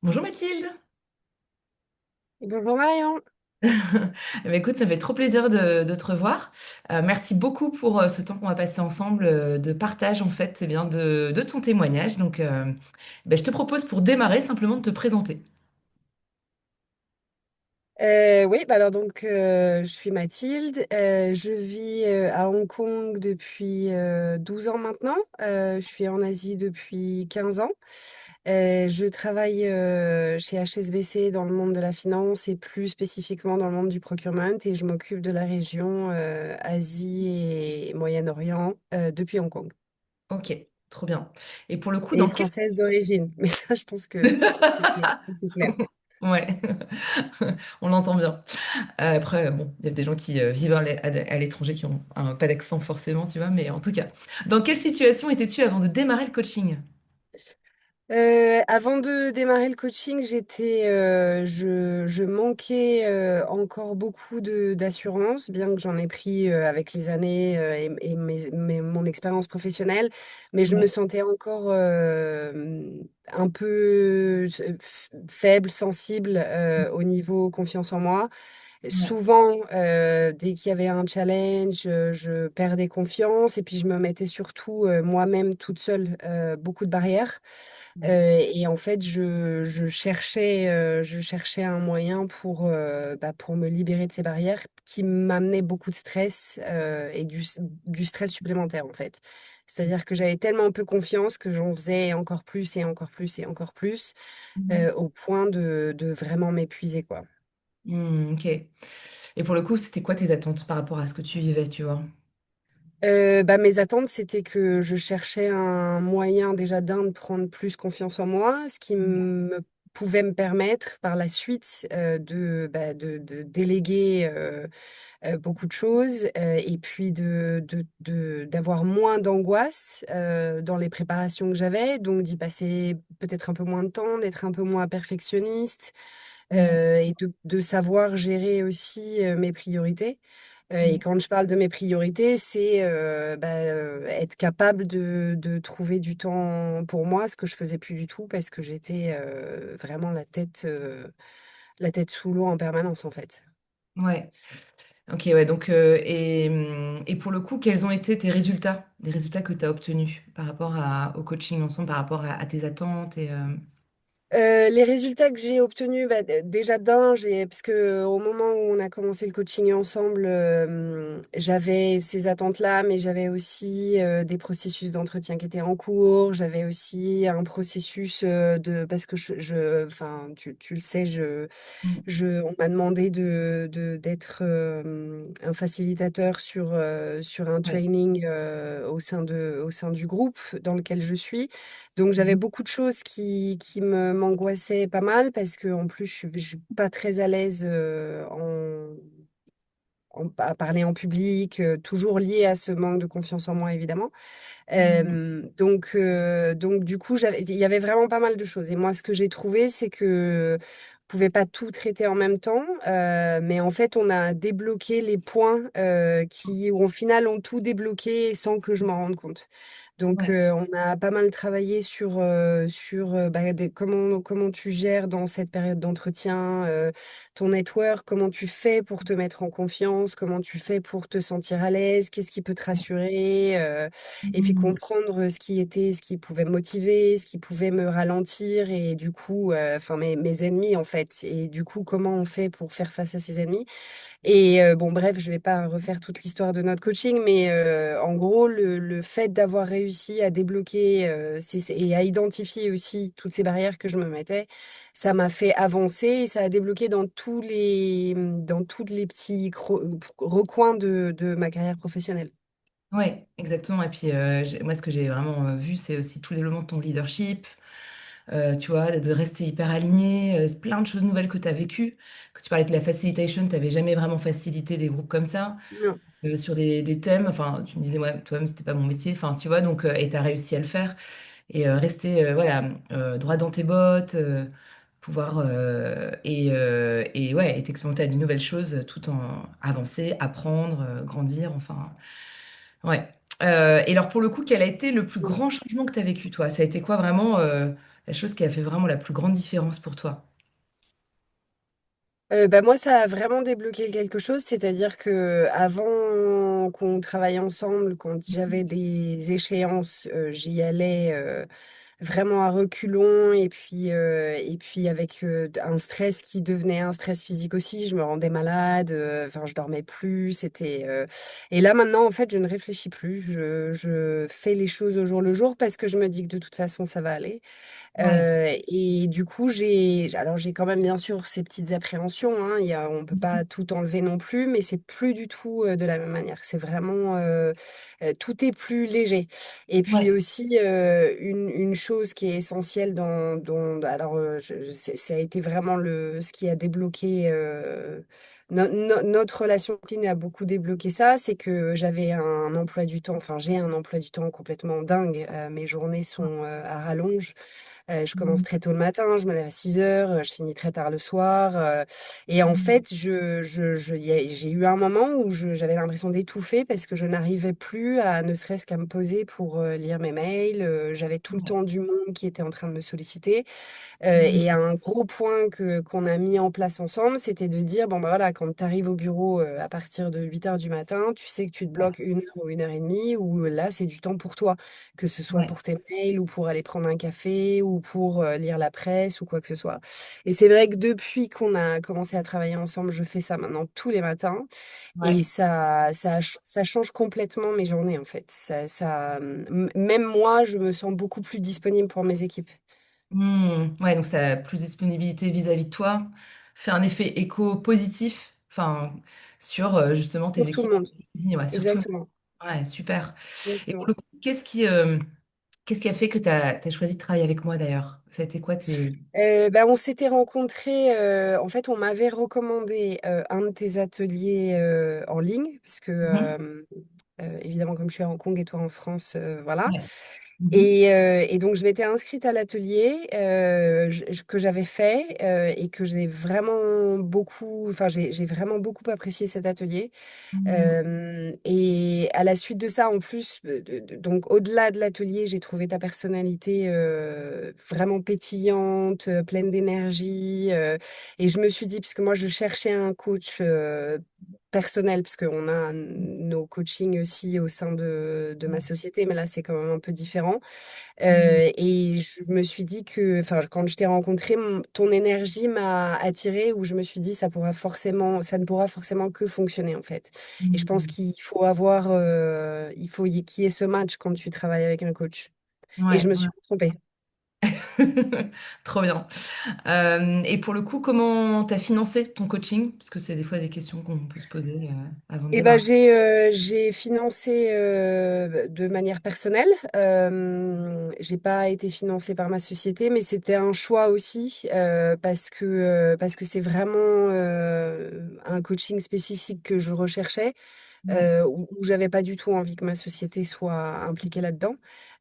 Bonjour Mathilde. Bonjour Marion. Eh bien, écoute, ça fait trop plaisir de te revoir. Merci beaucoup pour ce temps qu'on va passer ensemble de partage en fait, bien de ton témoignage. Donc, je te propose pour démarrer simplement de te présenter. Oui, bah alors donc je suis Mathilde. Je vis à Hong Kong depuis 12 ans maintenant. Je suis en Asie depuis 15 ans. Je travaille chez HSBC dans le monde de la finance et plus spécifiquement dans le monde du procurement et je m'occupe de la région Asie et Moyen-Orient depuis Hong Kong. Ok, trop bien. Et pour le coup, Et dans quel... française d'origine. Mais ça, je pense que c'est clair. Ouais, on l'entend bien. Après, bon, il y a des gens qui vivent à l'étranger qui ont pas d'accent forcément, tu vois, mais en tout cas, dans quelle situation étais-tu avant de démarrer le coaching? Avant de démarrer le coaching, je manquais encore beaucoup d'assurance, bien que j'en ai pris avec les années et mon expérience professionnelle, mais je me Ouais, sentais encore un peu faible, sensible au niveau confiance en moi. ouais. Souvent, dès qu'il y avait un challenge, je perdais confiance et puis je me mettais surtout moi-même toute seule beaucoup de barrières. Et en fait, je cherchais un moyen pour me libérer de ces barrières qui m'amenaient beaucoup de stress et du stress supplémentaire, en fait. C'est-à-dire que j'avais tellement peu confiance que j'en faisais encore plus et encore plus et encore plus, Mhm. au point de vraiment m'épuiser, quoi. Ok. Et pour le coup, c'était quoi tes attentes par rapport à ce que tu vivais, tu vois? Mes attentes, c'était que je cherchais un moyen déjà de prendre plus confiance en moi, ce qui me pouvait me permettre par la suite de déléguer beaucoup de choses et puis d'avoir moins d'angoisse dans les préparations que j'avais, donc d'y passer peut-être un peu moins de temps, d'être un peu moins perfectionniste Mm. et de savoir gérer aussi mes priorités. Et Mm. quand je parle de mes priorités, c'est être capable de trouver du temps pour moi, ce que je faisais plus du tout parce que j'étais vraiment la tête sous l'eau en permanence en fait. Ouais. Ok, ouais. Donc, et pour le coup, quels ont été tes résultats, les résultats que tu as obtenus par rapport au coaching ensemble, par rapport à tes attentes et Les résultats que j'ai obtenus, déjà parce que au moment où on a commencé le coaching ensemble, j'avais ces attentes-là, mais j'avais aussi des processus d'entretien qui étaient en cours. J'avais aussi un processus parce que enfin, tu le sais, Mm. on m'a demandé d'être un facilitateur sur un Ouais. training au sein du groupe dans lequel je suis. Donc j'avais Mhm. beaucoup de choses qui m'angoissaient pas mal parce que en plus je suis pas très à l'aise à parler en public, toujours lié à ce manque de confiance en moi évidemment. Mm. Donc du coup, il y avait vraiment pas mal de choses. Et moi, ce que j'ai trouvé, c'est que on pouvait pas tout traiter en même temps, mais en fait, on a débloqué les points qui, au final, ont tout débloqué sans que je m'en rende compte. Donc, Ouais. on a pas mal travaillé sur comment tu gères dans cette période d'entretien, ton network, comment tu fais pour te mettre en confiance, comment tu fais pour te sentir à l'aise, qu'est-ce qui peut te rassurer. Et puis Mm. comprendre ce qui pouvait me motiver, ce qui pouvait me ralentir et du coup, enfin mes ennemis en fait. Et du coup, comment on fait pour faire face à ces ennemis? Et bon, bref, je vais pas refaire toute l'histoire de notre coaching, mais en gros, le fait d'avoir réussi à débloquer et à identifier aussi toutes ces barrières que je me mettais, ça m'a fait avancer et ça a débloqué dans tous les petits recoins de ma carrière professionnelle. Ouais, exactement. Et puis, moi, ce que j'ai vraiment vu, c'est aussi tout le développement de ton leadership, tu vois, de rester hyper aligné, plein de choses nouvelles que tu as vécues. Que tu parlais de la facilitation, tu n'avais jamais vraiment facilité des groupes comme ça, Non. sur des thèmes. Enfin, tu me disais, ouais, toi-même, c'était pas mon métier. Enfin, tu vois, donc, et tu as réussi à le faire. Et rester, voilà, droit dans tes bottes, pouvoir, et ouais, et t'expérimenter à de nouvelles choses tout en avancer, apprendre, grandir, enfin. Ouais. Et alors, pour le coup, quel a été le plus grand changement que tu as vécu, toi? Ça a été quoi vraiment la chose qui a fait vraiment la plus grande différence pour toi? Bah moi, ça a vraiment débloqué quelque chose, c'est-à-dire que avant qu'on travaille ensemble, quand j'avais des échéances, j'y allais vraiment à reculons et puis avec un stress qui devenait un stress physique aussi. Je me rendais malade, enfin je dormais plus. Et là maintenant, en fait, je ne réfléchis plus. Je fais les choses au jour le jour parce que je me dis que de toute façon, ça va aller. Ouais, Et du coup, alors j'ai quand même bien sûr ces petites appréhensions, hein, on peut pas tout enlever non plus, mais c'est plus du tout de la même manière. C'est vraiment, tout est plus léger. Et puis ouais, aussi, une chose qui est essentielle alors ça a été vraiment ce qui a débloqué, notre relation copine a beaucoup débloqué ça, c'est que j'avais un emploi du temps, enfin j'ai un emploi du temps complètement dingue. Mes journées sont à rallonge. Je commence Mhm. très tôt le matin, je me lève à 6 heures, je finis très tard le soir. Et en Mhm. fait, j'ai eu un moment où j'avais l'impression d'étouffer parce que je n'arrivais plus à ne serait-ce qu'à me poser pour lire mes mails. J'avais tout le Ouais. temps du monde qui était en train de me solliciter. Et Mhm. un gros point qu'on a mis en place ensemble, c'était de dire, bon, bah voilà, quand tu arrives au bureau à partir de 8 heures du matin, tu sais que tu te Ouais, bloques 1 heure ou 1 heure et demie, où là, c'est du temps pour toi, que ce soit ouais, pour tes mails ou pour aller prendre un café ou pour lire la presse ou quoi que ce soit. Et c'est vrai que depuis qu'on a commencé à travailler ensemble, je fais ça maintenant tous les matins et ouais. ça change complètement mes journées, en fait. Même moi, je me sens beaucoup plus disponible pour mes équipes, Ouais, donc ça a plus de disponibilité vis-à-vis de toi, fait un effet écho positif, enfin, sur justement tes pour tout le équipes. monde. Ouais, surtout. Exactement. Ouais, super. Et pour Exactement. le coup, qu'est-ce qui a fait que tu as choisi de travailler avec moi d'ailleurs? Ça a été quoi tes... Bah, on s'était rencontrés, en fait, on m'avait recommandé un de tes ateliers en ligne, parce que Mhm. évidemment, comme je suis à Hong Kong et toi en France, voilà. Ouais. Mhm. Et donc, je m'étais inscrite à l'atelier que j'avais fait et que j'ai vraiment beaucoup, enfin, j'ai vraiment beaucoup apprécié cet atelier. Mhm. Et à la suite de ça, en plus, donc au-delà de l'atelier, j'ai trouvé ta personnalité vraiment pétillante, pleine d'énergie. Et je me suis dit, puisque moi, je cherchais un coach personnel, parce qu'on a nos coachings aussi au sein de ma société, mais là, c'est quand même un peu différent. Mhm. Et je me suis dit que, enfin, quand je t'ai rencontré, ton énergie m'a attirée, où je me suis dit, ça ne pourra forcément que fonctionner, en fait. Et je pense Mhm. qu'il faut qu'il y ait ce match quand tu travailles avec un coach. Et je Ouais, me ouais. suis pas trompée. Trop bien. Et pour le coup, comment tu as financé ton coaching? Parce que c'est des fois des questions qu'on peut se poser avant de Eh ben, démarrer. j'ai financé de manière personnelle. J'ai pas été financée par ma société, mais c'était un choix aussi parce que c'est vraiment un coaching spécifique que je recherchais, Ouais. où j'avais pas du tout envie que ma société soit impliquée là-dedans.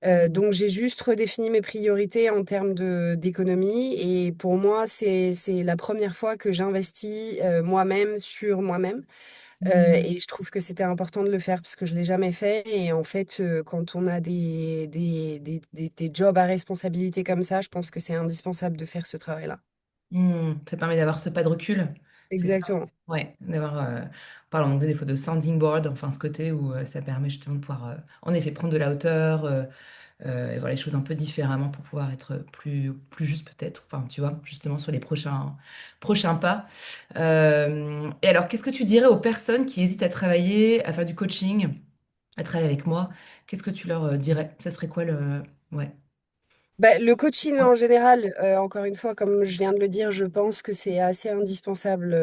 Mhm. Donc j'ai juste redéfini mes priorités en termes d'économie et pour moi c'est la première fois que j'investis moi-même sur moi-même. Mhm. Et je trouve que c'était important de le faire parce que je l'ai jamais fait. Et en fait, quand on a des jobs à responsabilité comme ça, je pense que c'est indispensable de faire ce travail-là. Ça permet d'avoir ce pas de recul, c'est ça? Exactement. Ouais, d'avoir, on parle en anglais des fois de sounding board, enfin ce côté où ça permet justement de pouvoir, en effet, prendre de la hauteur et voir les choses un peu différemment pour pouvoir être plus juste peut-être, enfin tu vois, justement sur les prochains pas. Et alors, qu'est-ce que tu dirais aux personnes qui hésitent à travailler, à faire du coaching, à travailler avec moi? Qu'est-ce que tu leur dirais? Ça serait quoi le... Ouais. Bah, le coaching en général, encore une fois, comme je viens de le dire, je pense que c'est assez indispensable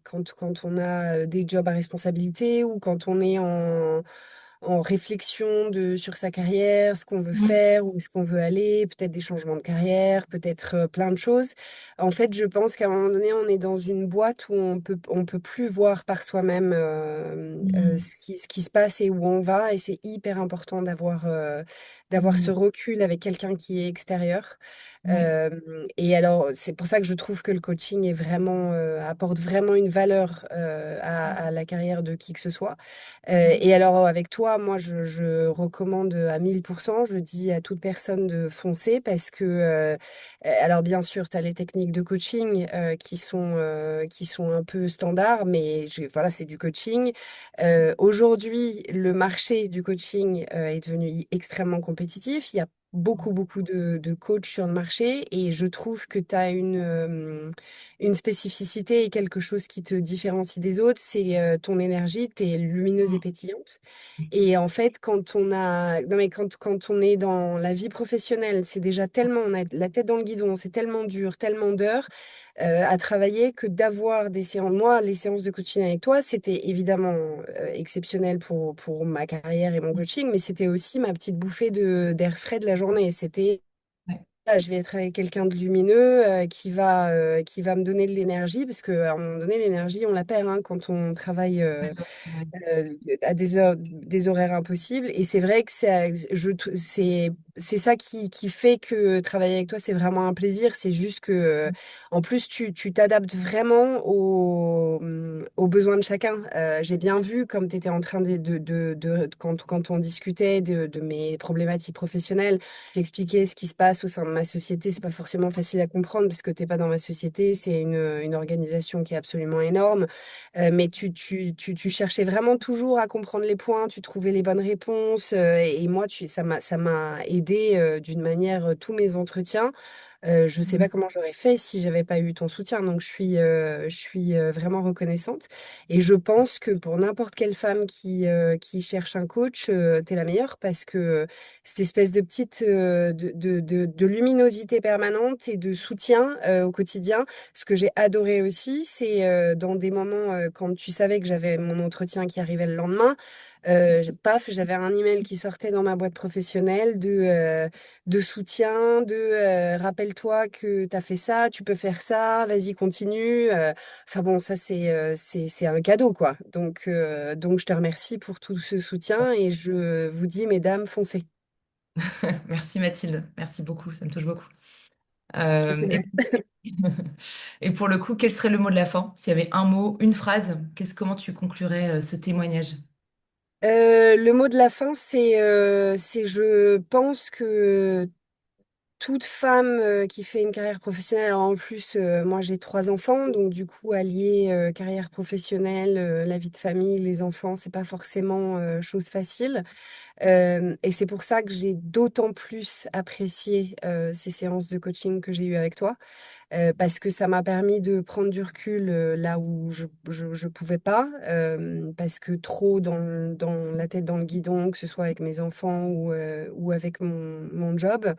quand on a des jobs à responsabilité ou quand on est en réflexion sur sa carrière, ce qu'on veut Mhm. faire, où est-ce qu'on veut aller, peut-être des changements de carrière, peut-être plein de choses. En fait, je pense qu'à un moment donné, on est dans une boîte où on peut plus voir par soi-même Mhm. ce qui se passe et où on va, et c'est hyper important d'avoir ce Mhm. recul avec quelqu'un qui est extérieur. Ouais. Et alors, c'est pour ça que je trouve que le coaching est vraiment, apporte vraiment une valeur à la carrière de qui que ce soit. Mhm. Et alors, avec toi, moi, je recommande à 1000%. Je dis à toute personne de foncer parce que, alors bien sûr, tu as les techniques de coaching qui sont un peu standards, mais voilà, c'est du coaching. Aujourd'hui, le marché du coaching est devenu extrêmement compétitif. Il y a beaucoup de coachs sur le marché et je trouve que tu as une spécificité et quelque chose qui te différencie des autres, c'est ton énergie, tu es lumineuse et pétillante. Et en fait, non mais quand on est dans la vie professionnelle, c'est déjà tellement, on a la tête dans le guidon, c'est tellement dur, tellement d'heures à travailler que d'avoir des séances. Moi, les séances de coaching avec toi, c'était évidemment exceptionnel pour ma carrière et mon coaching, mais c'était aussi ma petite bouffée d'air frais de la journée. C'était, Ouais. ah, je vais être avec quelqu'un de lumineux qui va me donner de l'énergie, parce qu'à un moment donné, l'énergie, on la perd hein, quand on travaille. Ouais. À des heures, des horaires impossibles. Et c'est vrai que c'est ça qui fait que travailler avec toi, c'est vraiment un plaisir. C'est juste que, en plus, tu t'adaptes vraiment aux besoins de chacun. J'ai bien vu, comme tu étais en train quand on discutait de mes problématiques professionnelles, j'expliquais ce qui se passe au sein de ma société. C'est pas forcément facile à comprendre parce que t'es pas dans ma société. C'est une organisation qui est absolument énorme. Mais tu cherchais vraiment toujours à comprendre les points, tu trouvais les bonnes réponses. Et moi, ça m'a aidé d'une manière, tous mes entretiens. Je ne sais pas comment j'aurais fait si j'avais pas eu ton soutien. Donc, je suis vraiment reconnaissante. Et je pense que pour n'importe quelle femme qui cherche un coach, tu es la meilleure parce que cette espèce de petite de luminosité permanente et de soutien au quotidien. Ce que j'ai adoré aussi, c'est dans des moments quand tu savais que j'avais mon entretien qui arrivait le lendemain, paf, j'avais un email qui sortait dans ma boîte professionnelle de soutien, rappelle-toi que tu as fait ça, tu peux faire ça, vas-y, continue. Enfin bon, ça c'est un cadeau quoi. Donc je te remercie pour tout ce soutien et je vous dis, mesdames, foncez. Merci Mathilde, merci beaucoup, ça me touche beaucoup. C'est Et, vrai. et pour le coup, quel serait le mot de la fin? S'il y avait un mot, une phrase, comment tu conclurais ce témoignage? Le mot de la fin, je pense que toute femme qui fait une carrière professionnelle, alors en plus, moi j'ai trois enfants, donc du coup, allier carrière professionnelle, la vie de famille, les enfants, c'est pas forcément chose facile. Et c'est pour ça que j'ai d'autant plus apprécié ces séances de coaching que j'ai eues avec toi parce que ça m'a permis de prendre du recul là où je pouvais pas, parce que trop dans la tête dans le guidon, que ce soit avec mes enfants ou avec mon job.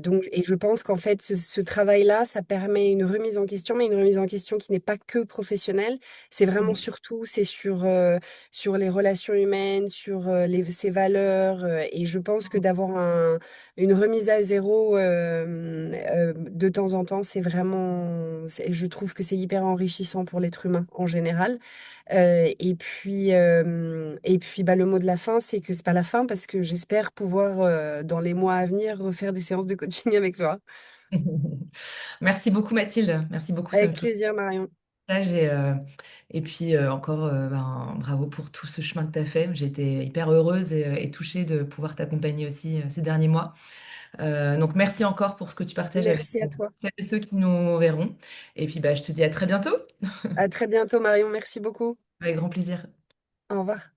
Donc, et je pense qu'en fait, ce travail-là, ça permet une remise en question, mais une remise en question qui n'est pas que professionnelle. C'est vraiment Mm. surtout, c'est sur les relations humaines, sur ses valeurs. Et je pense que d'avoir une remise à zéro de temps en temps, je trouve que c'est hyper enrichissant pour l'être humain en général. Et puis bah, le mot de la fin, c'est que c'est pas la fin parce que j'espère pouvoir, dans les mois à venir, refaire des séances de coaching avec toi. Merci beaucoup Mathilde, merci beaucoup, ça me Avec touche. plaisir, Marion. Et puis encore ben, bravo pour tout ce chemin que tu as fait. J'ai été hyper heureuse et touchée de pouvoir t'accompagner aussi ces derniers mois. Donc merci encore pour ce que tu partages avec Merci à toi. celles et ceux qui nous verront. Et puis bah, je te dis à très bientôt, À très bientôt, Marion. Merci beaucoup. avec grand plaisir. Au revoir.